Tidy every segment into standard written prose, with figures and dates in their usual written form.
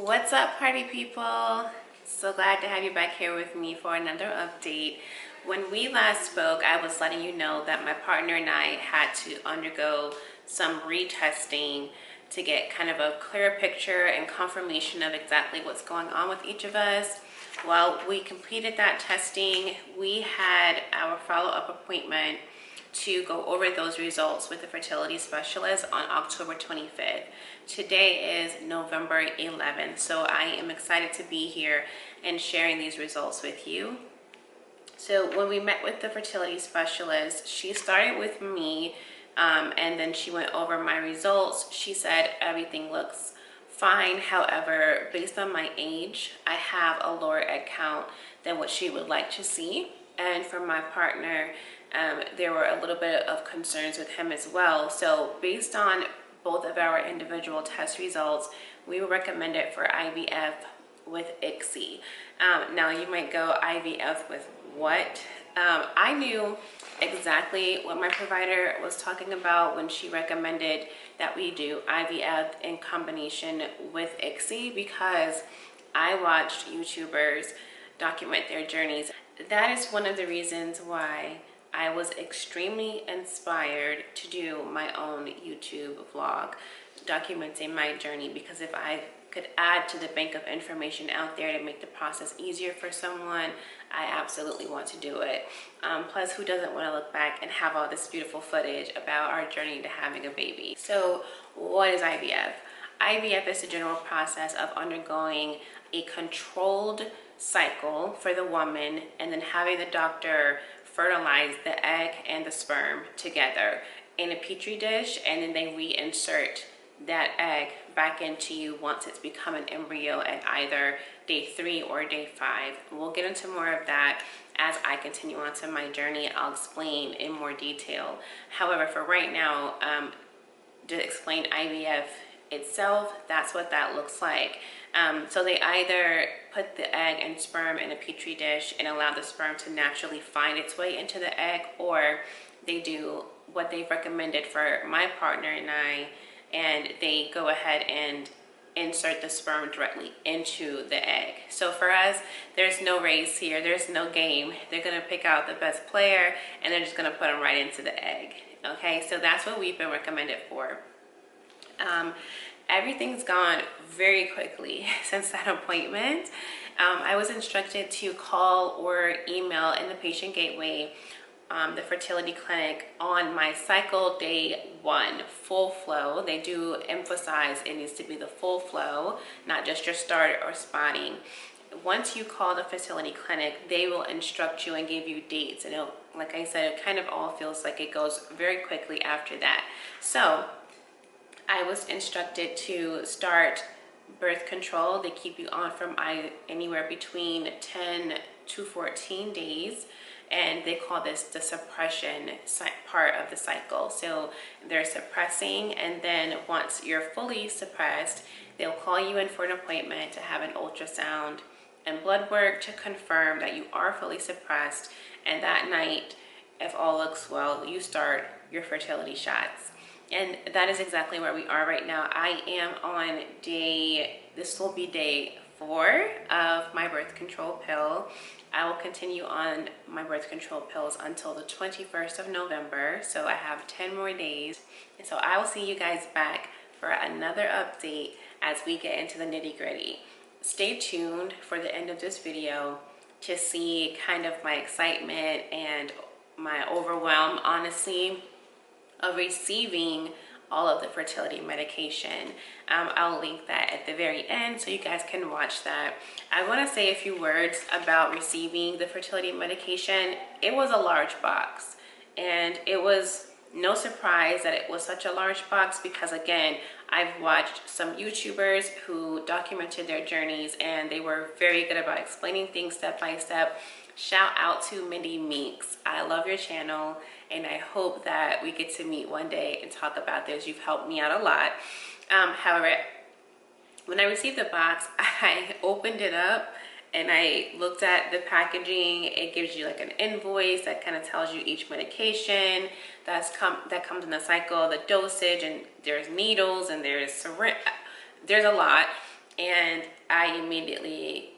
What's up, party people? So glad to have you back here with me for another update. When we last spoke, I was letting you know that my partner and I had to undergo some retesting to get kind of a clearer picture and confirmation of exactly what's going on with each of us. While we completed that testing, we had our follow-up appointment to go over those results with the fertility specialist on October 25th. Today is November 11th, so I am excited to be here and sharing these results with you. So when we met with the fertility specialist, she started with me and then she went over my results. She said everything looks fine. However, based on my age, I have a lower egg count than what she would like to see. And for my partner, there were a little bit of concerns with him as well. So based on both of our individual test results, we were recommended for IVF with ICSI. Now you might go, IVF with what? I knew exactly what my provider was talking about when she recommended that we do IVF in combination with ICSI, because I watched YouTubers document their journeys. That is one of the reasons why I was extremely inspired to do my own YouTube vlog documenting my journey, because if I could add to the bank of information out there to make the process easier for someone, I absolutely want to do it. Plus, who doesn't want to look back and have all this beautiful footage about our journey to having a baby? So what is IVF? IVF is the general process of undergoing a controlled cycle for the woman and then having the doctor fertilize the egg and the sperm together in a petri dish, and then they reinsert that egg back into you once it's become an embryo at either day 3 or day 5. We'll get into more of that as I continue on to my journey. I'll explain in more detail. However, for right now, to explain IVF itself, that's what that looks like. So they either put the egg and sperm in a petri dish and allow the sperm to naturally find its way into the egg, or they do what they've recommended for my partner and I, and they go ahead and insert the sperm directly into the egg. So for us, there's no race here, there's no game. They're gonna pick out the best player and they're just gonna put them right into the egg. Okay, so that's what we've been recommended for. Everything's gone very quickly since that appointment. I was instructed to call or email in the patient gateway the fertility clinic on my cycle day 1, full flow. They do emphasize it needs to be the full flow, not just your start or spotting. Once you call the fertility clinic, they will instruct you and give you dates. And like I said, it kind of all feels like it goes very quickly after that. So I was instructed to start birth control. They keep you on from anywhere between 10 to 14 days. And they call this the suppression part of the cycle. So they're suppressing, and then once you're fully suppressed, they'll call you in for an appointment to have an ultrasound and blood work to confirm that you are fully suppressed. And that night, if all looks well, you start your fertility shots. And that is exactly where we are right now. I am on this will be day 4 of my birth control pill. I will continue on my birth control pills until the 21st of November. So I have 10 more days. And so I will see you guys back for another update as we get into the nitty-gritty. Stay tuned for the end of this video to see kind of my excitement and my overwhelm, honestly, of receiving all of the fertility medication. I'll link that at the very end so you guys can watch that. I want to say a few words about receiving the fertility medication. It was a large box, and it was no surprise that it was such a large box, because again, I've watched some YouTubers who documented their journeys and they were very good about explaining things step by step. Shout out to Mindy Meeks. I love your channel, and I hope that we get to meet one day and talk about this. You've helped me out a lot. However, when I received the box, I opened it up and I looked at the packaging. It gives you like an invoice that kind of tells you each medication that comes in the cycle, the dosage, and there's needles and there's a lot. And I immediately,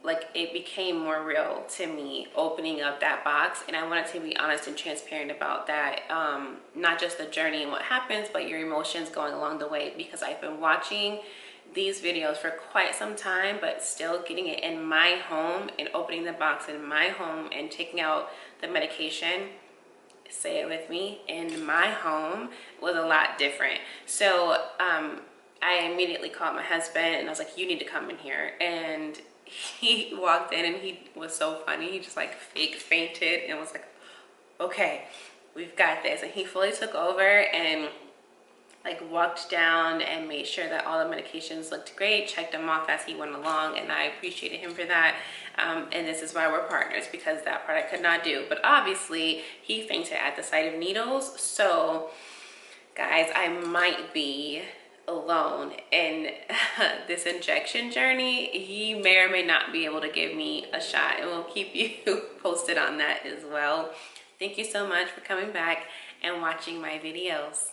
like, it became more real to me opening up that box. And I wanted to be honest and transparent about that. Not just the journey and what happens, but your emotions going along the way, because I've been watching these videos for quite some time, but still getting it in my home and opening the box in my home and taking out the medication, say it with me, in my home was a lot different. So I immediately called my husband and I was like, you need to come in here. And he walked in and he was so funny. He just like fake fainted and was like, okay, we've got this. And he fully took over and like walked down and made sure that all the medications looked great, checked them off as he went along, and I appreciated him for that. And this is why we're partners, because that part I could not do. But obviously he fainted at the sight of needles. So guys, I might be alone in this injection journey. He may or may not be able to give me a shot, and we'll keep you posted on that as well. Thank you so much for coming back and watching my videos.